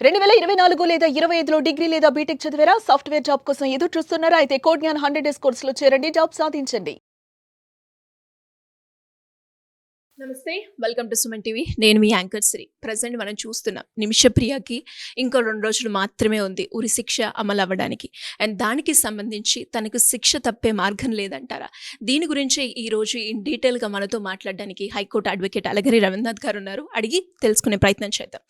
2024 లేదా 25లో డిగ్రీ లేదా బీటెక్ చదివారా? సాఫ్ట్‌వేర్ జాబ్ కోసం ఎదురు చూస్తున్నారా? అయితే కోడ్ జ్ఞాన్ 100 డేస్ కోర్సులో చేరండి. జాబ్ సాధించండి. నమస్తే, వెల్కమ్ టు సుమన్ టీవీ. నేను మీ యాంకర్ శ్రీ. ప్రజెంట్ మనం చూస్తున్నాం నిమిషప్రియకి ఇంకో 2 రోజులు మాత్రమే ఉంది ఉరి శిక్ష అమలు అవ్వడానికి. అండ్ దానికి సంబంధించి తనకు శిక్ష తప్పే మార్గం లేదంటారా? దీని గురించి ఈ రోజు ఇన్ డీటెయిల్గా మనతో మాట్లాడడానికి హైకోర్టు అడ్వకేట్ అలగిరి రవీంద్రనాథ్ గారు ఉన్నారు. అడిగి తెలుసుకునే ప్రయత్నం చేద్దాం.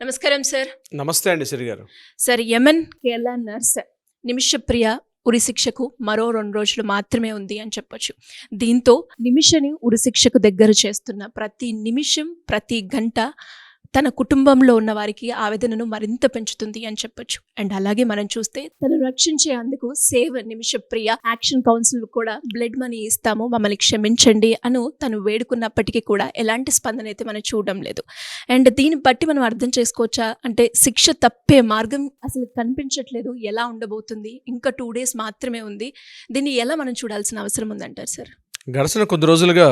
నమస్కారం సార్. నమస్తే అండి శ్రీ గారు. సార్, యమన్ కేరళ నర్స్ నిమిషప్రియ ఉరిశిక్షకు మరో 2 రోజులు మాత్రమే ఉంది అని చెప్పొచ్చు. దీంతో నిమిషని ఉరిశిక్షకు దగ్గర చేస్తున్న ప్రతి నిమిషం, ప్రతి గంట తన కుటుంబంలో ఉన్న వారికి ఆవేదనను మరింత పెంచుతుంది అని చెప్పొచ్చు. అండ్ అలాగే మనం చూస్తే తను రక్షించే అందుకు సేవ్ నిమిషప్రియ యాక్షన్ కౌన్సిల్ కూడా బ్లడ్ మనీ ఇస్తాము, మమ్మల్ని క్షమించండి అను తను వేడుకున్నప్పటికీ కూడా ఎలాంటి స్పందన అయితే మనం చూడడం లేదు. అండ్ దీన్ని బట్టి మనం అర్థం చేసుకోవచ్చా అంటే శిక్ష తప్పే మార్గం అసలు కనిపించట్లేదు. ఎలా ఉండబోతుంది? ఇంకా 2 డేస్ మాత్రమే ఉంది. దీన్ని ఎలా మనం చూడాల్సిన అవసరం ఉందంటారు సార్? గడిచిన కొద్ది రోజులుగా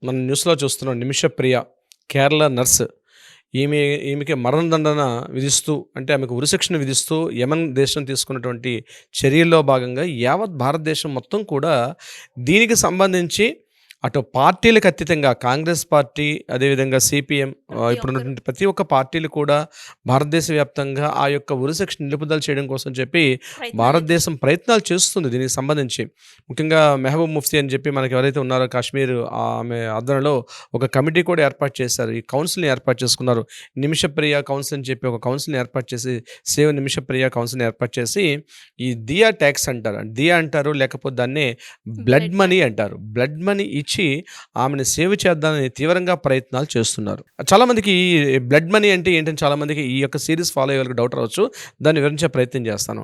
మనం న్యూస్లో చూస్తున్నాం. నిమిషప్రియ కేరళ నర్స్, ఈమెకి మరణదండన విధిస్తూ, అంటే ఆమెకు ఉరిశిక్షణ విధిస్తూ యమన్ దేశం తీసుకున్నటువంటి చర్యల్లో భాగంగా యావత్ భారతదేశం మొత్తం కూడా దీనికి సంబంధించి అటు పార్టీలకు అతీతంగా కాంగ్రెస్ పార్టీ, అదేవిధంగా సిపిఎం, ఇప్పుడున్నటువంటి ప్రతి ఒక్క పార్టీలు కూడా భారతదేశ వ్యాప్తంగా ఆ యొక్క ఉరిశిక్ష నిలుపుదల చేయడం కోసం చెప్పి భారతదేశం ప్రయత్నాలు చేస్తుంది. దీనికి సంబంధించి ముఖ్యంగా మెహబూబ్ ముఫ్తీ అని చెప్పి మనకి ఎవరైతే ఉన్నారో కాశ్మీర్, ఆమె ఆధ్వర్యంలో ఒక కమిటీ కూడా ఏర్పాటు చేశారు. ఈ కౌన్సిల్ని ఏర్పాటు చేసుకున్నారు. నిమిషప్రియ కౌన్సిల్ అని చెప్పి ఒక కౌన్సిల్ని ఏర్పాటు చేసి, సేవ్ నిమిషప్రియ కౌన్సిల్ని ఏర్పాటు చేసి ఈ దియా ట్యాక్స్ అంటారు, దియా అంటారు, లేకపోతే దాన్ని బ్లడ్ మనీ అంటారు. బ్లడ్ మనీ ఇచ్చి ఆమెను సేవ్ చేద్దామని తీవ్రంగా ప్రయత్నాలు చేస్తున్నారు. చాలా మందికి బ్లడ్ మనీ అంటే ఏంటని చాలా మందికి ఈ యొక్క సిరీస్ ఫాలో అయ్యే వాళ్ళకి డౌట్ రావచ్చు. దాన్ని వివరించే ప్రయత్నం చేస్తాను.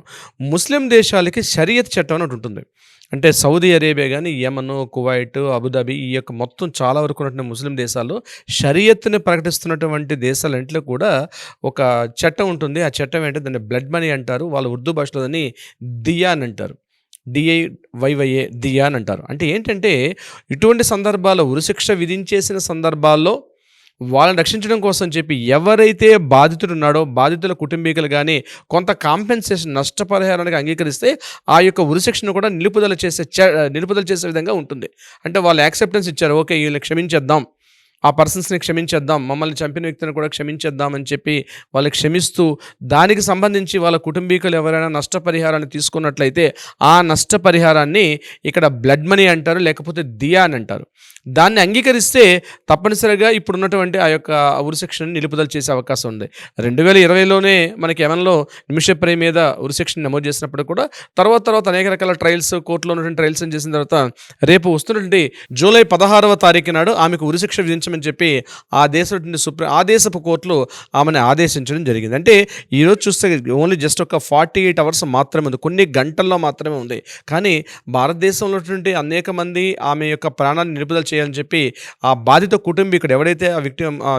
ముస్లిం దేశాలకి షరియత్ చట్టం అని ఉంటుంది. అంటే సౌదీ అరేబియా కానీ, యమన్, కువైట్, అబుదాబి, ఈ యొక్క మొత్తం చాలా వరకు ఉన్నటువంటి ముస్లిం దేశాల్లో షరియత్ని ప్రకటిస్తున్నటువంటి దేశాలంట్లో కూడా ఒక చట్టం ఉంటుంది. ఆ చట్టం ఏంటంటే దాన్ని బ్లడ్ మనీ అంటారు. వాళ్ళు ఉర్దూ భాషలో దాన్ని దియా అని అంటారు. DIYYA దియా అని అంటారు. అంటే ఏంటంటే ఇటువంటి సందర్భాల్లో ఉరిశిక్ష విధించేసిన సందర్భాల్లో వాళ్ళని రక్షించడం కోసం చెప్పి ఎవరైతే బాధితుడు ఉన్నాడో బాధితుల కుటుంబీకులు కానీ కొంత కాంపెన్సేషన్, నష్టపరిహారానికి అంగీకరిస్తే ఆ యొక్క ఉరిశిక్షను కూడా నిలుపుదల చేసే విధంగా ఉంటుంది. అంటే వాళ్ళు యాక్సెప్టెన్స్ ఇచ్చారు, ఓకే వీళ్ళని క్షమించేద్దాం, ఆ పర్సన్స్ని క్షమించేద్దాం, మమ్మల్ని చంపిన వ్యక్తిని కూడా క్షమించేద్దాం అని చెప్పి వాళ్ళు క్షమిస్తూ దానికి సంబంధించి వాళ్ళ కుటుంబీకులు ఎవరైనా నష్టపరిహారాన్ని తీసుకున్నట్లయితే ఆ నష్టపరిహారాన్ని ఇక్కడ బ్లడ్ మనీ అంటారు, లేకపోతే దియా అని అంటారు. దాన్ని అంగీకరిస్తే తప్పనిసరిగా ఇప్పుడున్నటువంటి ఆ యొక్క ఉరిశిక్షను నిలుపుదల చేసే అవకాశం ఉంది. 2020లోనే మనకి యమన్లో నిమిషప్రియ మీద ఉరిశిక్షను నమోదు చేసినప్పుడు కూడా తర్వాత అనేక రకాల ట్రయల్స్, కోర్టులో ఉన్నటువంటి ట్రయల్స్ చేసిన తర్వాత రేపు వస్తున్నటువంటి జూలై 16వ తారీఖు నాడు ఆమెకు ఉరిశిక్ష విధించమని చెప్పి ఆ దేశపు కోర్టులు ఆమెను ఆదేశించడం జరిగింది. అంటే ఈరోజు చూస్తే ఓన్లీ జస్ట్ ఒక 48 అవర్స్ మాత్రమే ఉంది, కొన్ని గంటల్లో మాత్రమే ఉంది. కానీ భారతదేశంలో ఉన్నటువంటి అనేక మంది ఆమె యొక్క ప్రాణాన్ని నిలుపుదల చేయాలని చెప్పి ఆ బాధిత కుటుంబీకుడు ఎవడైతే ఆ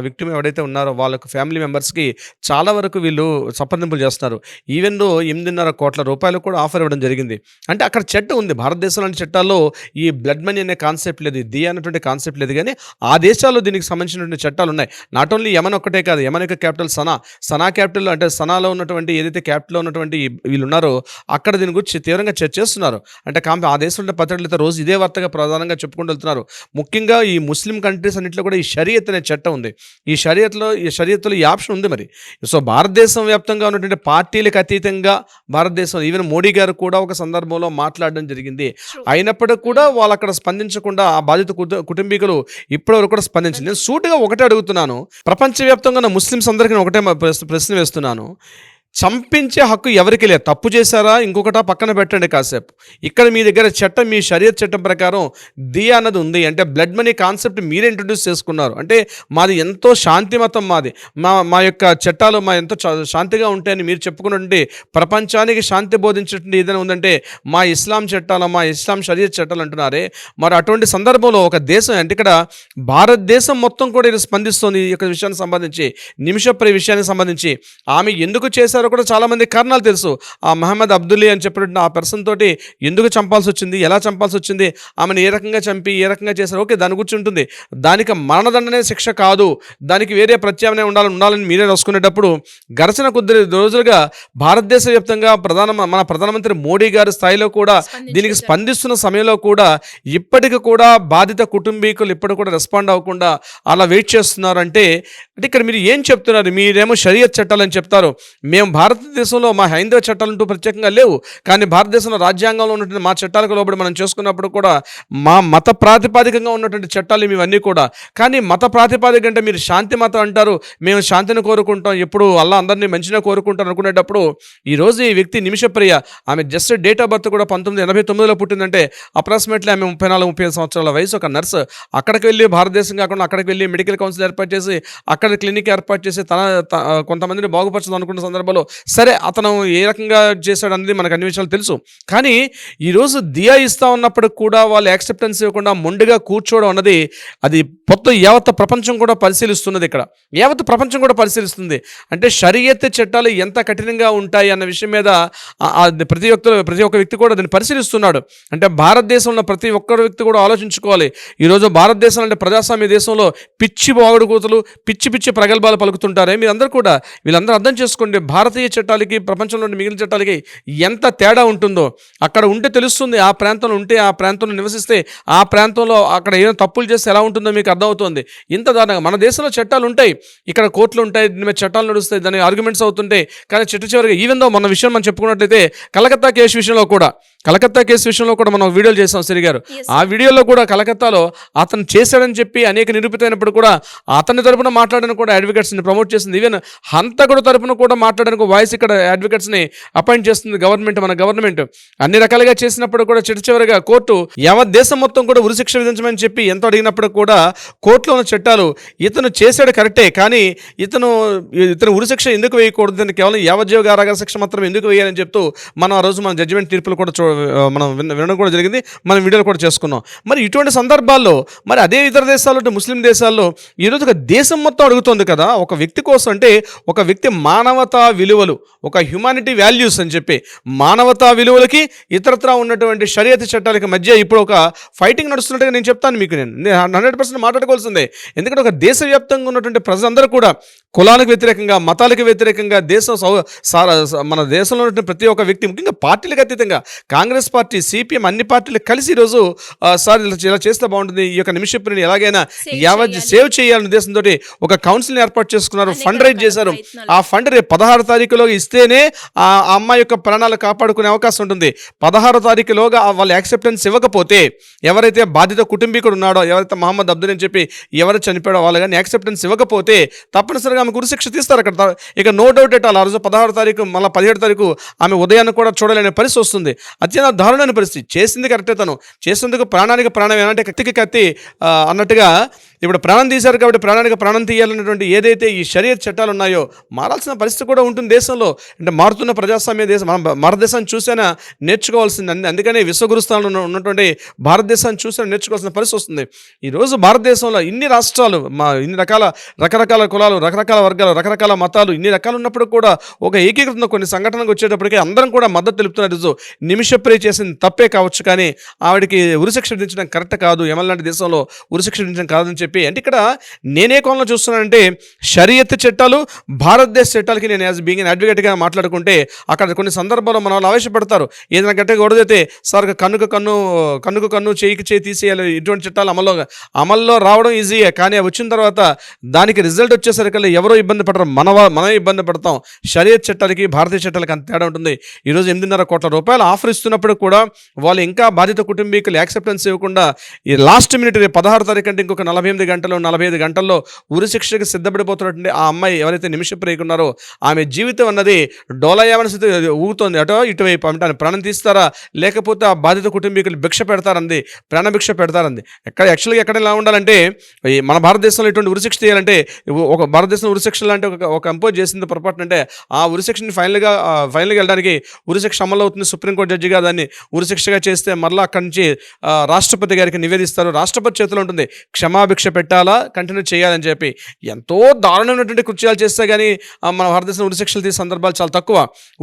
విక్టిమ్ ఎవడైతే ఉన్నారో వాళ్ళకు ఫ్యామిలీ మెంబర్స్కి చాలా వరకు వీళ్ళు సంప్రదింపులు చేస్తున్నారు. ఈవెన్ 8.5 కోట్ల రూపాయలు కూడా ఆఫర్ ఇవ్వడం జరిగింది. అంటే అక్కడ చట్టం ఉంది. భారతదేశంలోని చట్టాల్లో ఈ బ్లడ్ మనీ అనే కాన్సెప్ట్ లేదు, దియా అనేటువంటి కాన్సెప్ట్ లేదు. కానీ ఆ దేశాల్లో దీనికి సంబంధించినటువంటి చట్టాలు ఉన్నాయి. నాట్ ఓన్లీ యమన్ ఒక్కటే కాదు, యమన్ యొక్క క్యాపిటల్ సనా క్యాపిటల్, అంటే సనాలో ఉన్నటువంటి ఏదైతే క్యాపిటల్లో ఉన్నటువంటి వీళ్ళు ఉన్నారో అక్కడ దీని గురించి తీవ్రంగా చర్చిస్తున్నారు. అంటే ఆ దేశంలో పత్రికలతో రోజు ఇదే వార్తగా ప్రధానంగా చెప్పుకుంటూ వెళ్తున్నారు. ముఖ్యంగా ఈ ముస్లిం కంట్రీస్ అన్నింటిలో కూడా ఈ షరియత్ అనే చట్టం ఉంది. ఈ షరియత్లో ఈ ఆప్షన్ ఉంది. మరి సో భారతదేశం వ్యాప్తంగా ఉన్నటువంటి పార్టీలకు అతీతంగా భారతదేశం, ఈవెన్ మోడీ గారు కూడా ఒక సందర్భంలో మాట్లాడడం జరిగింది. అయినప్పటికీ కూడా వాళ్ళు అక్కడ స్పందించకుండా ఆ బాధిత కుటుంబీకులు ఇప్పటివరకు కూడా స్పందించింది. నేను సూటిగా ఒకటే అడుగుతున్నాను, ప్రపంచవ్యాప్తంగా ఉన్న ముస్లిమ్స్ అందరికీ ఒకటే ప్రశ్న వేస్తున్నాను. చంపించే హక్కు ఎవరికి లేదు. తప్పు చేశారా ఇంకొకట పక్కన పెట్టండి కాసేపు. ఇక్కడ మీ దగ్గర చట్టం, మీ షరియత్ చట్టం ప్రకారం దియా అన్నది ఉంది. అంటే బ్లడ్ మనీ కాన్సెప్ట్ మీరే ఇంట్రడ్యూస్ చేసుకున్నారు. అంటే మాది ఎంతో శాంతి మతం, మా యొక్క చట్టాలు ఎంతో శాంతిగా ఉంటాయని మీరు చెప్పుకున్నటువంటి, ప్రపంచానికి శాంతి బోధించేటువంటి ఏదైనా ఉందంటే మా ఇస్లాం చట్టాలు, మా ఇస్లాం షరియత్ చట్టాలు అంటున్నారే. మరి అటువంటి సందర్భంలో ఒక దేశం, అంటే ఇక్కడ భారతదేశం మొత్తం కూడా ఇది స్పందిస్తుంది. ఈ యొక్క విషయానికి సంబంధించి, నిమిషప్రియ విషయానికి సంబంధించి ఆమె ఎందుకు చేశారో చేశారో కూడా చాలామంది కారణాలు తెలుసు. ఆ మహమ్మద్ అబ్దుల్లీ అని చెప్పినట్టు ఆ పర్సన్ తోటి ఎందుకు చంపాల్సి వచ్చింది, ఎలా చంపాల్సి వచ్చింది, ఆమెను ఏ రకంగా చంపి ఏ రకంగా చేశారు, ఓకే దాని గురించి ఉంటుంది. దానికి మరణదండనే శిక్ష కాదు, దానికి వేరే ప్రత్యామ్నాయం ఉండాలని మీరే రాసుకునేటప్పుడు గడిచిన కొద్ది రోజులుగా భారతదేశ వ్యాప్తంగా మన ప్రధానమంత్రి మోడీ గారి స్థాయిలో కూడా దీనికి స్పందిస్తున్న సమయంలో కూడా ఇప్పటికి కూడా బాధిత కుటుంబీకులు ఇప్పటికి కూడా రెస్పాండ్ అవ్వకుండా అలా వెయిట్ చేస్తున్నారంటే ఇక్కడ మీరు ఏం చెప్తున్నారు? మీరేమో షరియత్ చట్టాలని చెప్తారు, మేము భారతదేశంలో మా హైందవ చట్టాలంటూ ప్రత్యేకంగా లేవు, కానీ భారతదేశంలో రాజ్యాంగంలో ఉన్నటువంటి మా చట్టాలకు లోబడి మనం చేసుకున్నప్పుడు కూడా మా మత ప్రాతిపాదికంగా ఉన్నటువంటి చట్టాలు ఇవన్నీ కూడా. కానీ మత ప్రాతిపాదిక అంటే మీరు శాంతి మతం అంటారు, మేము శాంతిని కోరుకుంటాం, ఎప్పుడు అల్లా అందరినీ మంచిగా కోరుకుంటాం అనుకునేటప్పుడు ఈరోజు ఈ వ్యక్తి నిమిషప్రియ, ఆమె జస్ట్ డేట్ ఆఫ్ బర్త్ కూడా 1989లో పుట్టిందంటే అప్రాక్సిమేట్లీ ఆమె 34-35 సంవత్సరాల వయసు, ఒక నర్సు. అక్కడికి వెళ్ళి భారతదేశం కాకుండా అక్కడికి వెళ్ళి మెడికల్ కౌన్సిల్ ఏర్పాటు చేసి అక్కడ క్లినిక్ ఏర్పాటు చేసి కొంతమందిని బాగుపరచడం అనుకున్న సందర్భంలో సరే అతను ఏ రకంగా చేశాడు అనేది మనకు అన్ని విషయాలు తెలుసు. కానీ ఈరోజు దియా ఇస్తా ఉన్నప్పుడు కూడా వాళ్ళు యాక్సెప్టెన్స్ ఇవ్వకుండా మొండిగా కూర్చోవడం అన్నది అది మొత్తం యావత్ ప్రపంచం కూడా పరిశీలిస్తున్నది. ఇక్కడ యావత్ ప్రపంచం కూడా పరిశీలిస్తుంది. అంటే షరియత్ చట్టాలు ఎంత కఠినంగా ఉంటాయి అన్న విషయం మీద ప్రతి ఒక్క వ్యక్తి కూడా దాన్ని పరిశీలిస్తున్నాడు. అంటే భారతదేశంలో ప్రతి ఒక్కరి వ్యక్తి కూడా ఆలోచించుకోవాలి. ఈరోజు భారతదేశం అంటే ప్రజాస్వామ్య దేశంలో పిచ్చి బాగుడుకోతులు పిచ్చి ప్రగల్భాలు పలుకుతుంటారే మీరందరూ కూడా, వీళ్ళందరూ అర్థం చేసుకోండి. భారతీయ చట్టాలకి ప్రపంచంలోని మిగిలిన చట్టాలకి ఎంత తేడా ఉంటుందో అక్కడ ఉంటే తెలుస్తుంది. ఆ ప్రాంతంలో ఉంటే, ఆ ప్రాంతంలో నివసిస్తే, ఆ ప్రాంతంలో అక్కడ ఏమైనా తప్పులు చేస్తే ఎలా ఉంటుందో మీకు అర్థమవుతుంది. ఇంత దారుణంగా మన దేశంలో చట్టాలు ఉంటాయి, ఇక్కడ కోర్టులు ఉంటాయి, దీని మీద చట్టాలు నడుస్తాయి, దాని ఆర్గ్యుమెంట్స్ అవుతుంటాయి. కానీ చివరిగా ఈవెన్ దో మన విషయం మనం చెప్పుకున్నట్లయితే కలకత్తా కేసు విషయంలో కూడా మనం వీడియోలు చేసాం సిరి గారు. ఆ వీడియోలో కూడా కలకత్తాలో అతను చేశాడని చెప్పి అనేక నిరూపితమైనప్పుడు కూడా అతని తరపున మాట్లాడడానికి కూడా అడ్వకేట్స్ని ప్రమోట్ చేస్తుంది. ఈవెన్ హంతకుడు తరపున కూడా మాట్లాడడానికి వాయిస్ ఇక్కడ అడ్వకేట్స్ని అపాయింట్ చేస్తుంది మన గవర్నమెంట్. అన్ని రకాలుగా చేసినప్పుడు కూడా చివరిగా కోర్టు యావత్ దేశం మొత్తం కూడా ఉరిశిక్ష విధించమని చెప్పి ఎంతో అడిగినప్పుడు కూడా కోర్టులో ఉన్న చట్టాలు ఇతను చేశాడు కరెక్టే, కానీ ఇతను ఉరిశిక్ష ఎందుకు వేయకూడదు, దాన్ని కేవలం యావజ్జీవ కారాగార శిక్ష మాత్రం ఎందుకు వేయాలని చెప్తూ మనం ఆ రోజు మన జడ్జిమెంట్ తీర్పులు కూడా మనం వినడం కూడా జరిగింది, మనం వీడియోలు కూడా చేసుకున్నాం. మరి ఇటువంటి సందర్భాల్లో మరి అదే ఇతర దేశాల్లో ముస్లిం దేశాల్లో ఈరోజు ఒక దేశం మొత్తం అడుగుతుంది కదా ఒక వ్యక్తి కోసం, అంటే ఒక వ్యక్తి మానవతా విలువలు, ఒక హ్యుమానిటీ వాల్యూస్ అని చెప్పి మానవతా విలువలకి ఇతరత్రా ఉన్నటువంటి షరియత్ చట్టాలకి మధ్య ఇప్పుడు ఒక ఫైటింగ్ నడుస్తున్నట్టుగా నేను చెప్తాను మీకు. నేను 100% మాట్లాడుకోవాల్సిందే. ఎందుకంటే ఒక దేశవ్యాప్తంగా ఉన్నటువంటి ప్రజలందరూ కూడా కులాలకు వ్యతిరేకంగా, మతాలకు వ్యతిరేకంగా, మన దేశంలో ఉన్న ప్రతి ఒక్క వ్యక్తి, ముఖ్యంగా పార్టీలకు అతీతంగా కాంగ్రెస్ పార్టీ, సిపిఎం అన్ని పార్టీలు కలిసి ఈరోజు సార్ ఇలా చేస్తే బాగుంటుంది, ఈ యొక్క నిమిషప్రిని ఎలాగైనా సేవ్ చేయాలనే ఉద్దేశంతో ఒక కౌన్సిల్ ఏర్పాటు చేసుకున్నారు, ఫండ్ రైజ్ చేశారు. ఆ ఫండ్ రేపు 16 తారీఖులో ఇస్తేనే ఆ అమ్మాయి యొక్క ప్రాణాలు కాపాడుకునే అవకాశం ఉంటుంది. 16 తారీఖులోగా వాళ్ళు యాక్సెప్టెన్స్ ఇవ్వకపోతే, ఎవరైతే బాధిత కుటుంబీకుడు ఉన్నాడో, ఎవరైతే మహమ్మద్ అబ్దుల్ అని చెప్పి ఎవరు చనిపోయాడో వాళ్ళు కానీ యాక్సెప్టెన్స్ ఇవ్వకపోతే తప్పనిసరిగా ఆమెకు ఉరిశిక్ష తీస్తారు అక్కడ. ఇక నో డౌట్ ఎట్ ఆల్ ఆ రోజు 16 తారీఖు మళ్ళీ 17 తారీఖు ఆమె ఉదయాన్ని కూడా చూడలేని పరిస్థితి వస్తుంది. అత్యంత దారుణమైన పరిస్థితి. చేసింది కరెక్టే, తను చేసేందుకు ప్రాణానికి ప్రాణం అంటే కత్తికి కత్తి అన్నట్టుగా ఇప్పుడు ప్రాణం తీశారు కాబట్టి ప్రాణానికి ప్రాణం తీయాలన్నటువంటి ఏదైతే ఈ షరియత్ చట్టాలు ఉన్నాయో మారాల్సిన పరిస్థితి కూడా ఉంటుంది దేశంలో. అంటే మారుతున్న ప్రజాస్వామ్య దేశం, మనం భారతదేశాన్ని చూసైనా నేర్చుకోవాల్సింది. అందుకనే విశ్వగురుస్థానంలో ఉన్నటువంటి భారతదేశాన్ని చూసైనా నేర్చుకోవాల్సిన పరిస్థితి వస్తుంది. ఈరోజు భారతదేశంలో ఇన్ని రాష్ట్రాలు, ఇన్ని రకరకాల కులాలు, రకరకాల వర్గాలు, రకరకాల మతాలు, ఇన్ని రకాలు ఉన్నప్పుడు కూడా ఒక ఏకీకృత కొన్ని సంఘటనకు వచ్చేటప్పటికీ అందరం కూడా మద్దతు తెలుపుతున్నారు. నిమిషప్రియ చేసింది తప్పే కావచ్చు, కానీ ఆవిడకి ఉరిశిక్ష విధించడం కరెక్ట్ కాదు, యమన్ లాంటి దేశంలో ఉరిశిక్ష విధించడం కాదని చెప్పి. అంటే ఇక్కడ నేనే కోణంలో చూస్తున్నానంటే షరియత్ చట్టాలు, భారతదేశ చట్టాలకి నేను యాజ్ బీయింగ్ అడ్వకేట్గా మాట్లాడుకుంటే అక్కడ కొన్ని సందర్భాల్లో మన వాళ్ళు ఆవేశపడతారు. ఏదైనా గట్టిగా గొడవైతే సార్ కన్నుకు కన్ను చేయికి చేయి తీసేయాలి, ఇటువంటి చట్టాలు అమల్లో రావడం ఈజీయే, కానీ వచ్చిన తర్వాత దానికి రిజల్ట్ వచ్చేసరికి ఎవరో ఇబ్బంది పడరు, మనమే ఇబ్బంది పడతాం. షరియత్ చట్టాలకి భారతీయ చట్టాలకి అంత తేడా ఉంటుంది. ఈరోజు 8.5 కోట్ల రూపాయలు ఆఫర్ ఇస్తున్నప్పుడు కూడా వాళ్ళు ఇంకా బాధిత కుటుంబీకులు యాక్సెప్టెన్స్ ఇవ్వకుండా ఈ లాస్ట్ మినిట్ 16 తారీఖు అంటే ఇంకొక 45 గంటల్లో ఉరిశిక్షకి సిద్ధపడిపోతున్నటువంటి ఆ అమ్మాయి ఎవరైతే నిమిషప్రియ ఉన్నారో ఆమె జీవితం అన్నది డోలయామని స్థితి ఊగుతోంది. అటో ఇటువైపు అంటే ప్రాణం తీస్తారా లేకపోతే ఆ బాధిత కుటుంబీకులు భిక్ష పెడతారంది, ప్రాణభిక్ష పెడతారంది. ఎక్కడ ఎలా ఉండాలంటే మన భారతదేశంలో ఇటువంటి ఉరిశిక్ష చేయాలంటే ఒక భారతదేశంలో ఉరిశిక్షలు అంటే ఒక కంపోజ్ చేసింది పొరపాటు అంటే ఆ ఉరిశిక్షని ఫైనల్గా వెళ్ళడానికి ఉరిశిక్ష అమలు అవుతుంది. సుప్రీంకోర్టు జడ్జిగా దాన్ని ఉరిశిక్షగా చేస్తే మరలా అక్కడి నుంచి రాష్ట్రపతి గారికి నివేదిస్తారు. రాష్ట్రపతి చేతిలో ఉంటుంది క్షమాభిక్ష క్షమాభిక్ష పెట్టాలా, కంటిన్యూ చేయాలని చెప్పి. ఎంతో దారుణమైనటువంటి కృత్యాలు చేస్తే కానీ మన భారతదేశంలో ఉరిశిక్షలు తీసే సందర్భాలు చాలా తక్కువ.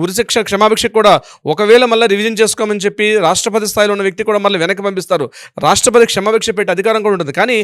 ఉరిశిక్ష క్షమాభిక్ష కూడా ఒకవేళ మళ్ళీ రివిజన్ చేసుకోమని చెప్పి రాష్ట్రపతి స్థాయిలో ఉన్న వ్యక్తి కూడా మళ్ళీ వెనక్కి పంపిస్తారు. రాష్ట్రపతి క్షమాభిక్ష పెట్టే అధికారం కూడా ఉంటుంది. కానీ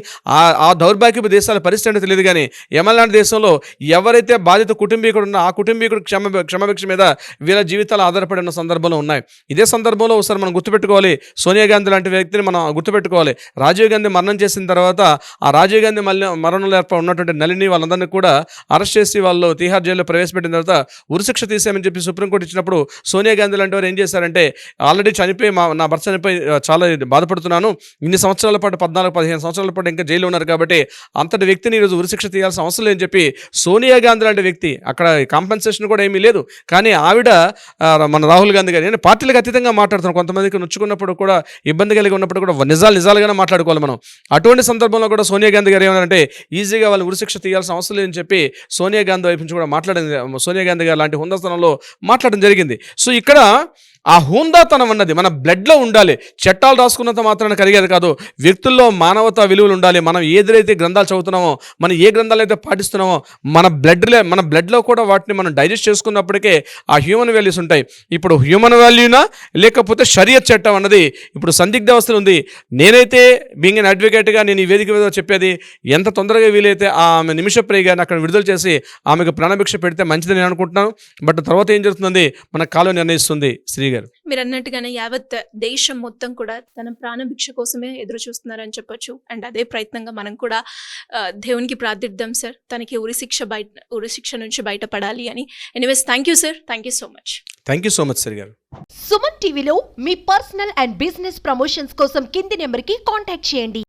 ఆ దౌర్భాగ్యపు దేశాల పరిస్థితి అంటే తెలియదు. కానీ యమలాంటి దేశంలో ఎవరైతే బాధిత కుటుంబీకుడు ఉన్నా ఆ కుటుంబీకుడు క్షమాభిక్ష మీద వీళ్ళ జీవితాలు ఆధారపడి ఉన్న సందర్భాలు ఉన్నాయి. ఇదే సందర్భంలో ఒకసారి మనం గుర్తుపెట్టుకోవాలి, సోనియా గాంధీ లాంటి వ్యక్తిని మనం గుర్తుపెట్టుకోవాలి. రాజీవ్ గాంధీ మరణం చేసిన తర్వాత ఆ రాజీవ్ గాంధీ మరణంలో ఉన్నటువంటి నళిని వాళ్ళందరినీ కూడా అరెస్ట్ చేసి వాళ్ళు తిహార్ జైల్లో ప్రవేశపెట్టిన తర్వాత ఉరిశిక్ష తీసేయమని చెప్పి సుప్రీంకోర్టు ఇచ్చినప్పుడు సోనియా గాంధీ లాంటి వారు ఏం చేశారంటే, ఆల్రెడీ చనిపోయి నా భర్త చనిపోయి చాలా బాధపడుతున్నాను, ఇన్ని సంవత్సరాల పాటు 14-15 సంవత్సరాల పాటు ఇంకా జైల్లో ఉన్నారు కాబట్టి అంతటి వ్యక్తిని ఈరోజు ఉరిశిక్ష తీయాల్సిన అవసరం లేదని చెప్పి సోనియా గాంధీ లాంటి వ్యక్తి, అక్కడ కాంపెన్సేషన్ కూడా ఏమీ లేదు. కానీ ఆవిడ మన రాహుల్ గాంధీ గారు నేను పార్టీలకు అతీతంగా మాట్లాడుతున్నాను. కొంతమందికి నొచ్చుకున్నప్పుడు కూడా ఇబ్బంది కలిగి ఉన్నప్పుడు కూడా నిజాలుగానే మాట్లాడుకోవాలి మనం. అటువంటి సందర్భంలో కూడా సోనియా గాంధీ గారు ఏమన్నారంటే ఈజీగా వాళ్ళు ఉరిశిక్ష తీయాల్సిన అవసరం లేదని చెప్పి సోనియా గాంధీ వైపు నుంచి కూడా మాట్లాడింది. సోనియా గాంధీ గారు లాంటి హుందాతనంలో మాట్లాడడం జరిగింది. సో ఇక్కడ ఆ హుందాతనం అన్నది మన బ్లడ్లో ఉండాలి. చట్టాలు రాసుకున్నంత మాత్రాన కలిగేది కాదు. వ్యక్తుల్లో మానవతా విలువలు ఉండాలి. మనం ఏదైతే గ్రంథాలు చదువుతున్నామో, మనం ఏ గ్రంథాలు అయితే పాటిస్తున్నామో మన బ్లడ్లో కూడా వాటిని మనం డైజెస్ట్ చేసుకున్నప్పటికే ఆ హ్యూమన్ వాల్యూస్ ఉంటాయి. ఇప్పుడు హ్యూమన్ వాల్యూనా లేకపోతే షరియత్ చట్టం అన్నది ఇప్పుడు సందిగ్ధ అవస్థలు ఉంది. నేనైతే బీయింగ్ అన్ అడ్వకేట్గా నేను ఈ వేదిక మీద చెప్పేది, ఎంత తొందరగా వీలైతే ఆమె నిమిషప్రియ గారిని అక్కడ విడుదల చేసి ఆమెకు ప్రాణభిక్ష పెడితే మంచిదని నేను అనుకుంటున్నాను. బట్ తర్వాత ఏం జరుగుతుంది మన కాలం నిర్ణయిస్తుంది. శ్రీ గారు మీరు అన్నట్టుగానే యావత్ దేశం మొత్తం కూడా తన ప్రాణభిక్ష కోసమే ఎదురు చూస్తున్నారని చెప్పొచ్చు. అండ్ అదే ప్రయత్నంగా మనం కూడా దేవునికి ప్రార్థిద్దాం సార్, తనకి ఉరిశిక్ష నుంచి బయటపడాలి అని. Anyways thank you sir, thank you so much. Thank you so much Shri గారు. సుమన్ టీవీలో మీ పర్సనల్ అండ్ బిజినెస్ ప్రమోషన్స్ కోసం కింది నెంబర్కి కాంటాక్ట్ చేయండి.